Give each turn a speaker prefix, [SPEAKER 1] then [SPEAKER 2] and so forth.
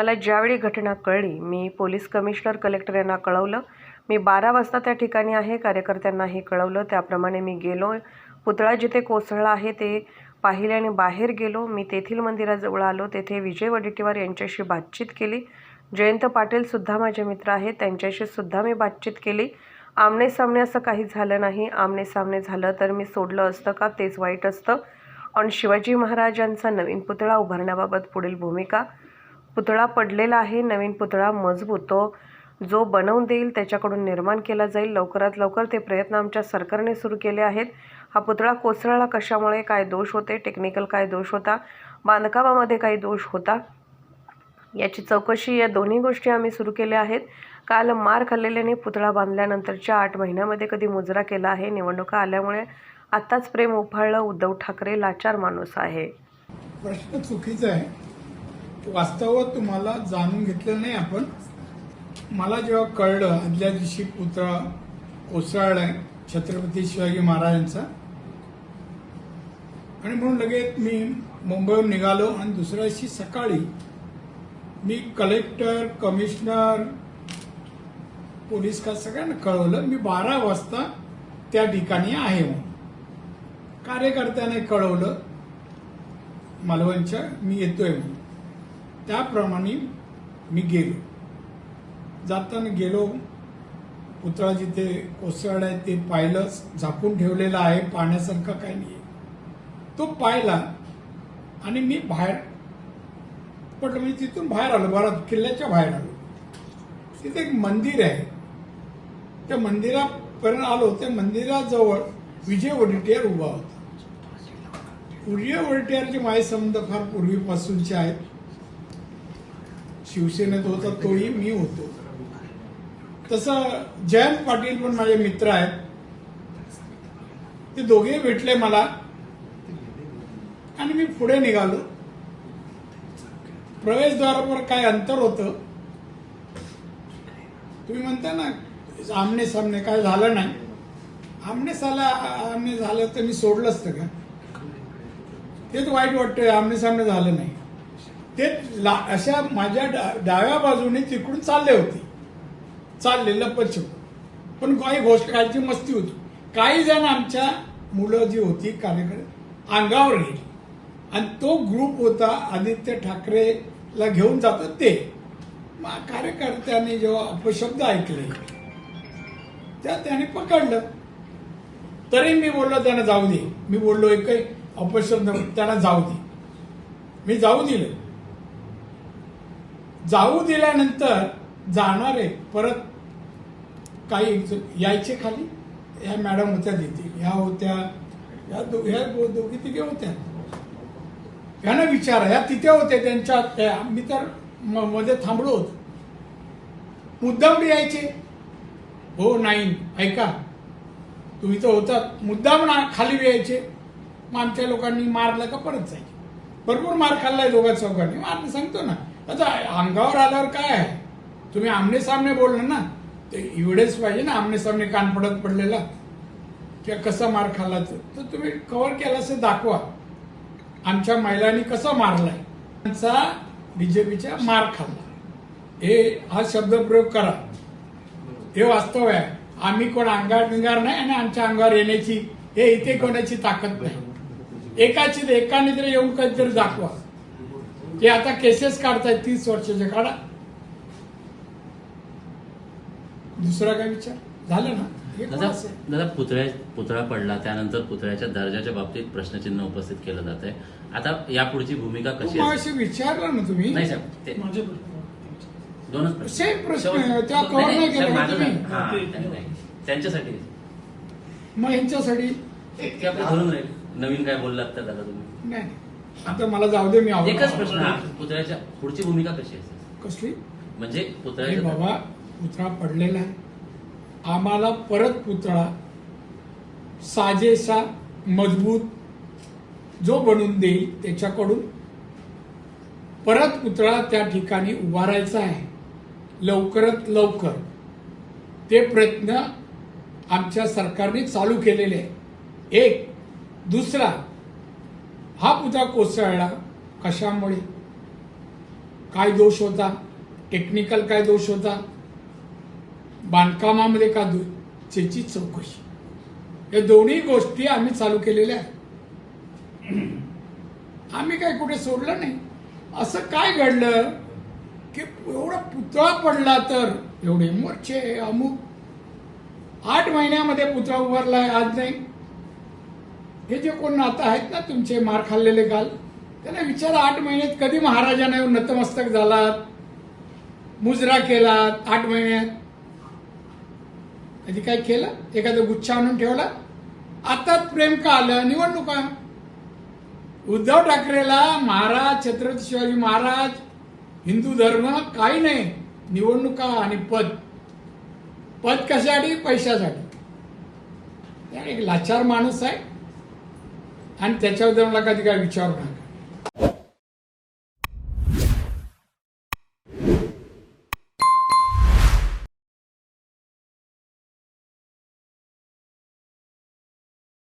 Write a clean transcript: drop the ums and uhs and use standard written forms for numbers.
[SPEAKER 1] मला ज्यावेळी घटना कळली मी पोलीस कमिशनर कलेक्टर यांना कळवलं। मी 12 वाजता त्या ठिकाणी आहे, कार्यकर्त्यांनाही कळवलं। त्याप्रमाणे मी गेलो, पुतळा जिथे कोसळला आहे ते पाहिले आणि बाहेर गेलो। मी तेथील मंदिराजवळ आलो, तेथे विजय वडेट्टीवार यांच्याशी बातचीत केली। जयंत पाटील सुद्धा माझे मित्र आहेत, त्यांच्याशी सुद्धा मी बातचीत केली। आमने सामने असं काही झालं नाही। आमने सामने झालं तर मी सोडलं असतं का, तेच वाईट असतं। आणि शिवाजी महाराजांचा नवीन पुतळा उभारण्याबाबत पुढील भूमिका। पुतळा पडलेला आहे, नवीन पुतळा मजबूत तो जो बनवून देईल त्याच्याकडून निर्माण केला जाईल। लवकरात लवकर ते प्रयत्न आमच्या सरकारने सुरू केले आहेत। हा पुतळा कोसळला कशामुळे, काय दोष होते, टेक्निकल काय दोष होता, बांधकामामध्ये काही दोष होता, याची चौकशी, या दोन्ही गोष्टी आम्ही सुरू केल्या आहेत। काल मार खाल्लेल्याने पुतळा बांधल्यानंतरच्या 8 महिन्यामध्ये कधी मुजरा केला आहे। निवडणुका आल्यामुळे आत्ताच प्रेम उफाळलं। उद्धव ठाकरे लाचार माणूस आहे।
[SPEAKER 2] प्रश्न चुकीचा आहे। वास्तवात तुम्हाला जाणून घेतलं नाही आपण। मला जेव्हा कळलं आदल्या दिवशी पुतळा कोसळलाय छत्रपती शिवाजी महाराजांचा, आणि म्हणून लगेच मी मुंबईहून निघालो आणि दुसऱ्या दिवशी सकाळी मी कलेक्टर, कमिशनर, पोलीस का सगळ्यांना कळवलं मी 12 वाजता त्या ठिकाणी आहे म्हणून। कार्यकर्त्याने कळवलं मालवणच्या मी येतोय म्हणून, त्याप्रमाणे मी गेलो। जाताना गेलो, पुतळा जिथे कोसळलाय ते पाहिलं, झाकून ठेवलेला आहे, पाहण्यासारखं काही नाही। तो पाहिला आणि मी बाहेर पडलो, म्हणजे तिथून बाहेर आलो, बराच किल्ल्याच्या बाहेर आलो। तिथे एक मंदिर आहे, त्या मंदिरापर्यंत आलो। त्या मंदिराजवळ विजय वडेट्टीवार उभा होता। विजय वडेट्टीवारचे माझे संबंध फार पूर्वीपासूनचे आहेत। शिवसेनेत होता तोही, मी होतो। तसं जयंत पाटील पण माझे मित्र आहेत, ते दोघे भेटले मला आणि मी पुढे निघालो। प्रवेशद्वारावर काय अंतर होतं, तुम्ही म्हणता ना आमने सामने, काय झालं नाही। आमने सामने झालं तर मी सोडलं असतं का, तेच वाईट वाटतंय। आमने सामने झालं नाही ते अशा माझ्या डाव्या बाजूने तिकडून चालले होते, चाललेलं पश्चिम, पण काही गोष्ट कायची मस्ती होती। काही जण आमच्या मुलं जी होती कार्यकर्ते अंगावर गेली, आणि तो ग्रुप होता आदित्य ठाकरेला घेऊन जातात ते। मग कार्यकर्त्यांनी जेव्हा अपशब्द ऐकले त्याने पकडलं, तरी मी बोललो त्यांना जाऊ दे। मी बोललो एकही अपशब्द, त्यांना जाऊ दे, मी जाऊ दिलं। जाऊ दिल्यानंतर जाणारे परत काही यायचे खाली, ह्या मॅडम होत्या तिथे, ह्या होत्या, ह्या दोघी तिघे होत्या, ह्यांना विचारा, ह्या तिथे होते त्यांच्या, मी तर मध्ये थांबलो होतो। मुद्दाम यायचे, हो नाही ऐका तुम्ही तर होतात, मुद्दाम खाली यायचे। मग आमच्या लोकांनी मारलं का परत जायचे। भरपूर मार खाल्लाय दोघा चौघांनी, मार सांगतो ना। आता अंगावर आल्यावर काय आहे, तुम्ही आमने सामने बोलले ना, ते एव्हिडन्स पाहिजे ना, आमने सामने कान पडलेला किंवा कसा मार खाल्ला, तर तुम्ही कव्हर केला असं दाखवा। आमच्या महिलांनी कसा मारलाय, त्यांचा बीजेपीच्या मार खाल्ला, हा शब्दप्रयोग करा, हे वास्तव आहे। आम्ही कोण अंगार बिंगार नाही, आणि आमच्या अंगावर येण्याची हे इथे कोणाची ताकद नाही। एकाने तरी येऊन काहीतरी दाखवा। ते आता केसेस काढतायत 30 वर्षाच्या, काढा। दुसरा काय विचार झालं ना।
[SPEAKER 3] दादा पुतळा पडला, त्यानंतर पुतळ्याच्या दर्जाच्या बाबतीत प्रश्नचिन्ह उपस्थित केलं जात आहे। आता यापुढची भूमिका कशी
[SPEAKER 2] असेल विचारलं ना तुम्ही?
[SPEAKER 3] नाही साहेब, दोनच
[SPEAKER 2] सेम प्रश्न त्या कव्हर नाही केला
[SPEAKER 3] त्यांच्यासाठी,
[SPEAKER 2] मग यांच्यासाठी
[SPEAKER 3] धरून राहील। नवीन काय बोललात तर दादा तुम्ही?
[SPEAKER 2] नाही, आता मला जाऊ दे, मी
[SPEAKER 3] एकच प्रश्न, पुतळ्याच्या पुढची भूमिका कशी असेल?
[SPEAKER 2] कसली
[SPEAKER 3] म्हणजे पुतळ्याच्या,
[SPEAKER 2] बाबा पुतळा पडलेला आहे, आम्हाला परत पुतळा साजेसा मजबूत जो बनवून देईल त्याच्याकडून परत पुतळा त्या ठिकाणी उभारायचा आहे लवकरात लवकर। ते प्रयत्न आमच्या सरकारने चालू केलेले आहे। एक दुसरा, हा पुतळा कोसळला कशामुळे, काय दोष होता, टेक्निकल काय दोष होता, बांधकामामध्ये का दोष, त्याची चौकशी. या दोन्ही गोष्टी आम्ही चालू केलेल्या आहेत. आम्ही काय कुठे सोडलं नाही. असं काय घडलं की एवढा पुतळा पडला तर एवढे मोर्चे अमुक, 8 महिन्यामध्ये पुतळा उभारलाय, आज नाही. हे जे कोण नातं आहेत ना तुमचे मार खाल्लेले काल, त्यांना विचारा 8 महिन्यात कधी महाराजांना येऊन नतमस्तक झालात, मुजरा केलात 8 महिन्यात? कधी काय केलं? एखादं गुच्छ आणून ठेवला? आताच प्रेम का आलं? निवडणुका. उद्धव ठाकरेला महाराज, छत्रपती शिवाजी महाराज, हिंदू धर्म काही नाही, निवडणुका आणि पद. पद कशासाठी? पैशासाठी. एक लाचार माणूस आहे आणि त्याच्याबद्दल मला कधी काय विचारू नका.